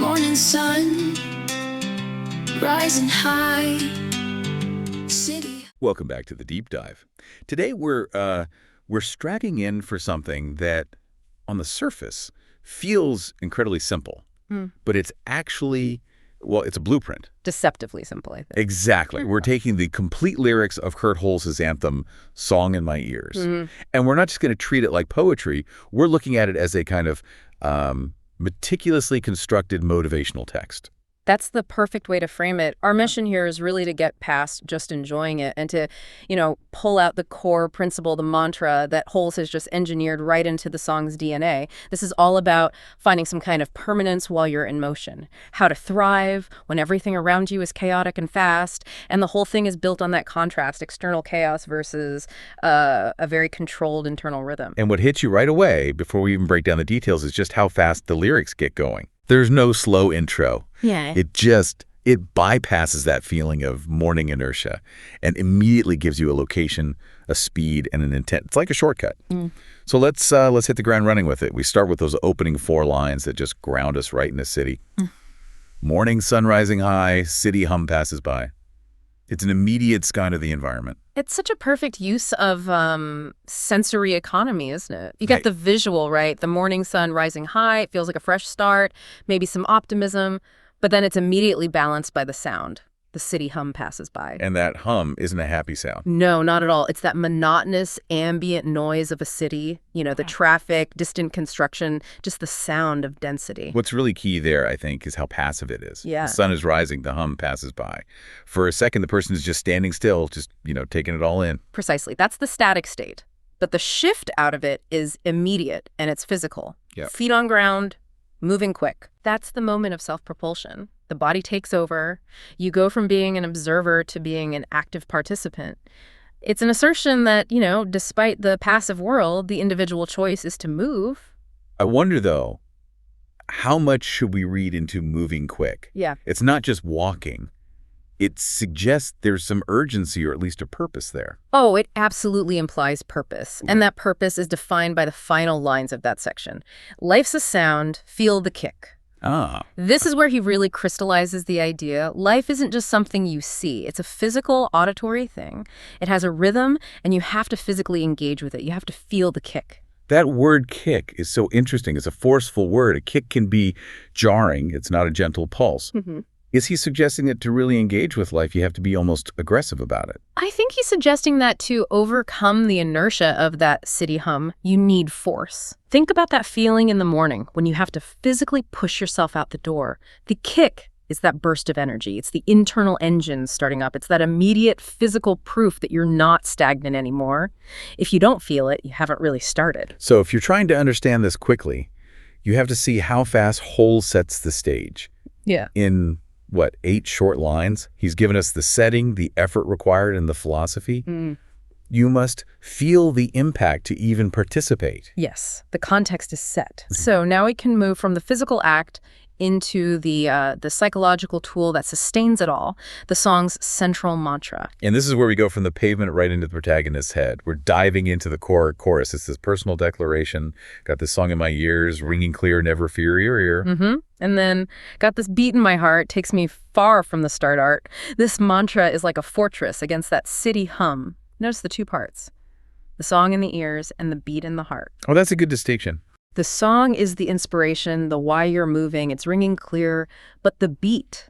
Morning sun, rising high, city. Welcome back to the Deep Dive. Today we're strapping in for something that, on the surface, feels incredibly simple, but it's actually, well, it's a blueprint. Deceptively simple, I think. Exactly. We're taking the complete lyrics of Kurt Holz's anthem, "Song in My Ears," and we're not just going to treat it like poetry. We're looking at it as a kind of meticulously constructed motivational text. That's the perfect way to frame it. Our mission here is really to get past just enjoying it and to, pull out the core principle, the mantra that Holz has just engineered right into the song's DNA. This is all about finding some kind of permanence while you're in motion, how to thrive when everything around you is chaotic and fast, and the whole thing is built on that contrast, external chaos versus a very controlled internal rhythm. And what hits you right away, before we even break down the details, is just how fast the lyrics get going. There's no slow intro. Yeah. It bypasses that feeling of morning inertia and immediately gives you a location, a speed, and an intent. It's like a shortcut. So let's hit the ground running with it. We start with those opening 4 lines that just ground us right in the city. Morning sun rising high, city hum passes by. It's an immediate scan of the environment. It's such a perfect use of sensory economy, isn't it? You get the visual, right? The morning sun rising high, it feels like a fresh start, maybe some optimism, but then it's immediately balanced by the sound. The city hum passes by. And that hum isn't a happy sound. No, not at all. It's that monotonous ambient noise of a city, the traffic, distant construction, just the sound of density. What's really key there, I think, is how passive it is. Yeah. The sun is rising, the hum passes by. For a second, the person is just standing still, just, taking it all in. Precisely. That's the static state. But the shift out of it is immediate, and it's physical. Yep. Feet on ground, moving quick. That's the moment of self-propulsion. The body takes over. You go from being an observer to being an active participant. It's an assertion that, despite the passive world, the individual choice is to move. I wonder, though, how much should we read into moving quick? Yeah. It's not just walking. It suggests there's some urgency or at least a purpose there. Oh, it absolutely implies purpose. And that purpose is defined by the final lines of that section. Life's a sound, feel the kick. This is where he really crystallizes the idea. Life isn't just something you see. It's a physical, auditory thing. It has a rhythm, and you have to physically engage with it. You have to feel the kick. That word kick is so interesting. It's a forceful word. A kick can be jarring. It's not a gentle pulse. Is he suggesting that to really engage with life, you have to be almost aggressive about it? I think he's suggesting that to overcome the inertia of that city hum, you need force. Think about that feeling in the morning when you have to physically push yourself out the door. The kick is that burst of energy. It's the internal engine starting up. It's that immediate physical proof that you're not stagnant anymore. If you don't feel it, you haven't really started. So if you're trying to understand this quickly, you have to see how fast Holz sets the stage. Yeah. In 8 short lines? He's given us the setting, the effort required, and the philosophy. You must feel the impact to even participate. Yes, the context is set. So now we can move from the physical act into the psychological tool that sustains it all, the song's central mantra. And this is where we go from the pavement right into the protagonist's head. We're diving into the chorus. It's this personal declaration. Got this song in my ears, ringing clear, never fear your ear. And then got this beat in my heart, takes me far from the start art. This mantra is like a fortress against that city hum. Notice the 2 parts, the song in the ears and the beat in the heart. Oh, that's a good distinction. The song is the inspiration, the why you're moving, it's ringing clear, but the beat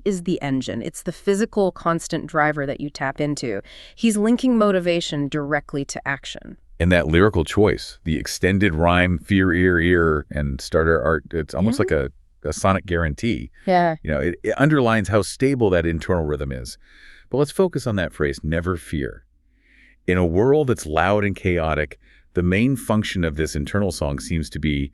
is the engine. It's the physical constant driver that you tap into. He's linking motivation directly to action. And that lyrical choice, the extended rhyme, fear, ear, and starter art, it's almost like a sonic guarantee. Yeah. It underlines how stable that internal rhythm is. But let's focus on that phrase, never fear. In a world that's loud and chaotic, the main function of this internal song seems to be,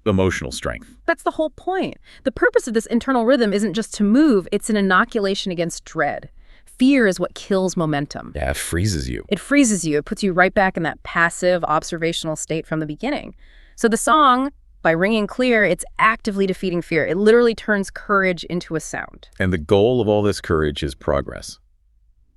emotional strength. That's the whole point. The purpose of this internal rhythm isn't just to move, it's an inoculation against dread. Fear is what kills momentum. Yeah, it freezes you. It freezes you. It puts you right back in that passive, observational state from the beginning. So the song, by ringing clear, it's actively defeating fear. It literally turns courage into a sound. And the goal of all this courage is progress.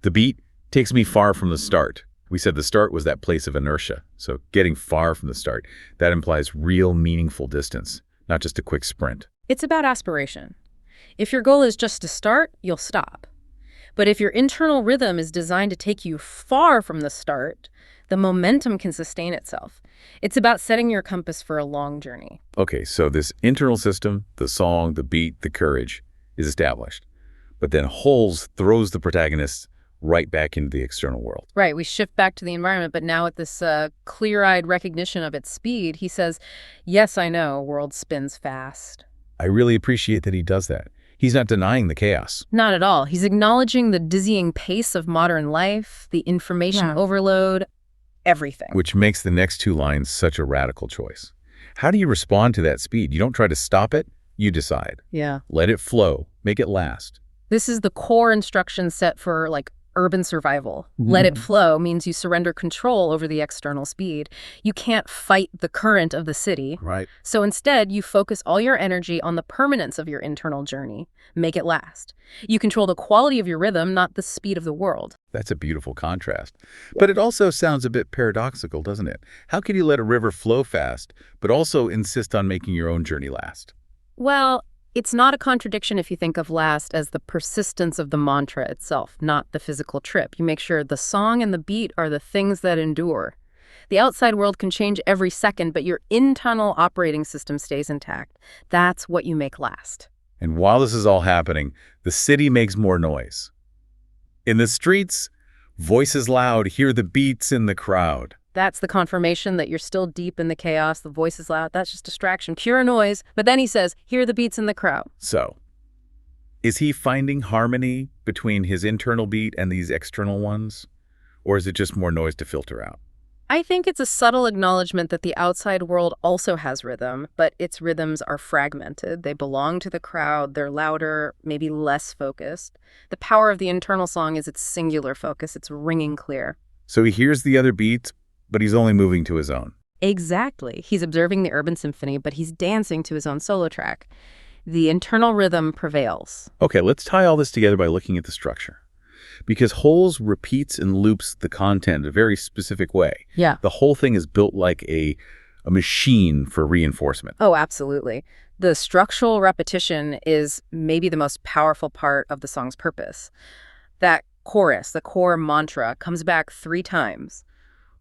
The beat takes me far from the start. We said the start was that place of inertia. So getting far from the start, that implies real meaningful distance, not just a quick sprint. It's about aspiration. If your goal is just to start, you'll stop. But if your internal rhythm is designed to take you far from the start, the momentum can sustain itself. It's about setting your compass for a long journey. Okay, so this internal system, the song, the beat, the courage, is established. But then Holes throws the protagonist right back into the external world. Right, we shift back to the environment, but now with this clear-eyed recognition of its speed, he says, yes, I know, world spins fast. I really appreciate that he does that. He's not denying the chaos. Not at all. He's acknowledging the dizzying pace of modern life, the information overload, everything. Which makes the next two lines such a radical choice. How do you respond to that speed? You don't try to stop it, you decide. Yeah. Let it flow, make it last. This is the core instruction set for, urban survival. Let it flow means you surrender control over the external speed. You can't fight the current of the city. Right. So instead, you focus all your energy on the permanence of your internal journey. Make it last. You control the quality of your rhythm, not the speed of the world. That's a beautiful contrast. But it also sounds a bit paradoxical, doesn't it? How can you let a river flow fast, but also insist on making your own journey last? Well, it's not a contradiction if you think of last as the persistence of the mantra itself, not the physical trip. You make sure the song and the beat are the things that endure. The outside world can change every second, but your internal operating system stays intact. That's what you make last. And while this is all happening, the city makes more noise. In the streets, voices loud, hear the beats in the crowd. That's the confirmation that you're still deep in the chaos. The voice is loud. That's just distraction, pure noise. But then he says, hear the beats in the crowd. So, is he finding harmony between his internal beat and these external ones? Or is it just more noise to filter out? I think it's a subtle acknowledgement that the outside world also has rhythm, but its rhythms are fragmented. They belong to the crowd. They're louder, maybe less focused. The power of the internal song is its singular focus. It's ringing clear. So he hears the other beats, but he's only moving to his own. Exactly. He's observing the urban symphony, but he's dancing to his own solo track. The internal rhythm prevails. Okay, let's tie all this together by looking at the structure. Because Holes repeats and loops the content in a very specific way. Yeah. The whole thing is built like a machine for reinforcement. Oh, absolutely. The structural repetition is maybe the most powerful part of the song's purpose. That chorus, the core mantra, comes back 3 times.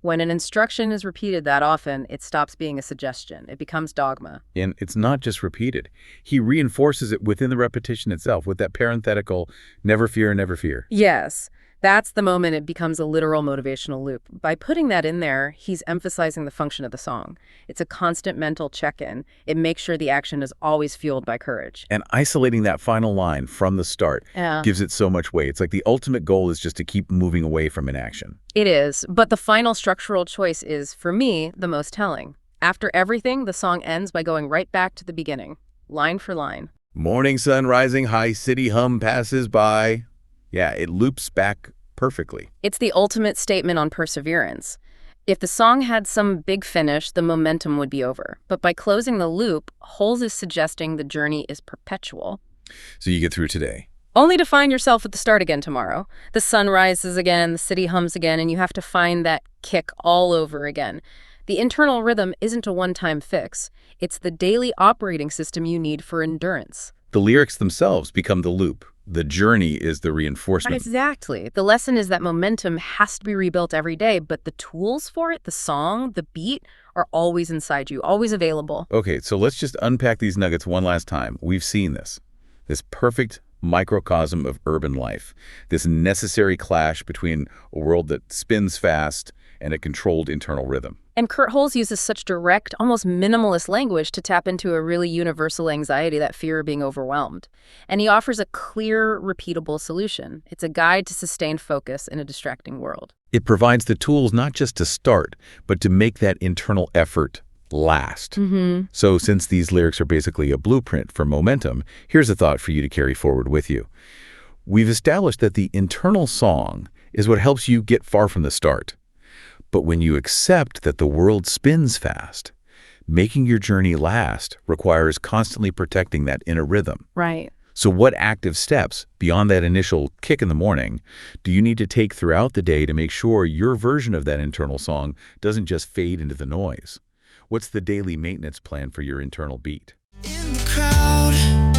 When an instruction is repeated that often, it stops being a suggestion. It becomes dogma. And it's not just repeated. He reinforces it within the repetition itself with that parenthetical, never fear, never fear. Yes, that's the moment it becomes a literal motivational loop. By putting that in there, he's emphasizing the function of the song. It's a constant mental check-in. It makes sure the action is always fueled by courage. And isolating that final line from the start gives it so much weight. It's like the ultimate goal is just to keep moving away from inaction. It is, but the final structural choice is, for me, the most telling. After everything, the song ends by going right back to the beginning, line for line. Morning sun rising, high city hum passes by. Yeah, it loops back perfectly. It's the ultimate statement on perseverance. If the song had some big finish, the momentum would be over. But by closing the loop, Holes is suggesting the journey is perpetual. So you get through today. Only to find yourself at the start again tomorrow. The sun rises again, the city hums again, and you have to find that kick all over again. The internal rhythm isn't a one-time fix. It's the daily operating system you need for endurance. The lyrics themselves become the loop. The journey is the reinforcement. Exactly. The lesson is that momentum has to be rebuilt every day, but the tools for it, the song, the beat, are always inside you, always available. Okay, so let's just unpack these nuggets one last time. We've seen this perfect microcosm of urban life, this necessary clash between a world that spins fast and a controlled internal rhythm. And Kurt Holes uses such direct, almost minimalist language to tap into a really universal anxiety, that fear of being overwhelmed. And he offers a clear, repeatable solution. It's a guide to sustained focus in a distracting world. It provides the tools not just to start, but to make that internal effort last. So since these lyrics are basically a blueprint for momentum, here's a thought for you to carry forward with you. We've established that the internal song is what helps you get far from the start. But when you accept that the world spins fast, making your journey last requires constantly protecting that inner rhythm. Right. So what active steps, beyond that initial kick in the morning, do you need to take throughout the day to make sure your version of that internal song doesn't just fade into the noise? What's the daily maintenance plan for your internal beat? In in the crowd.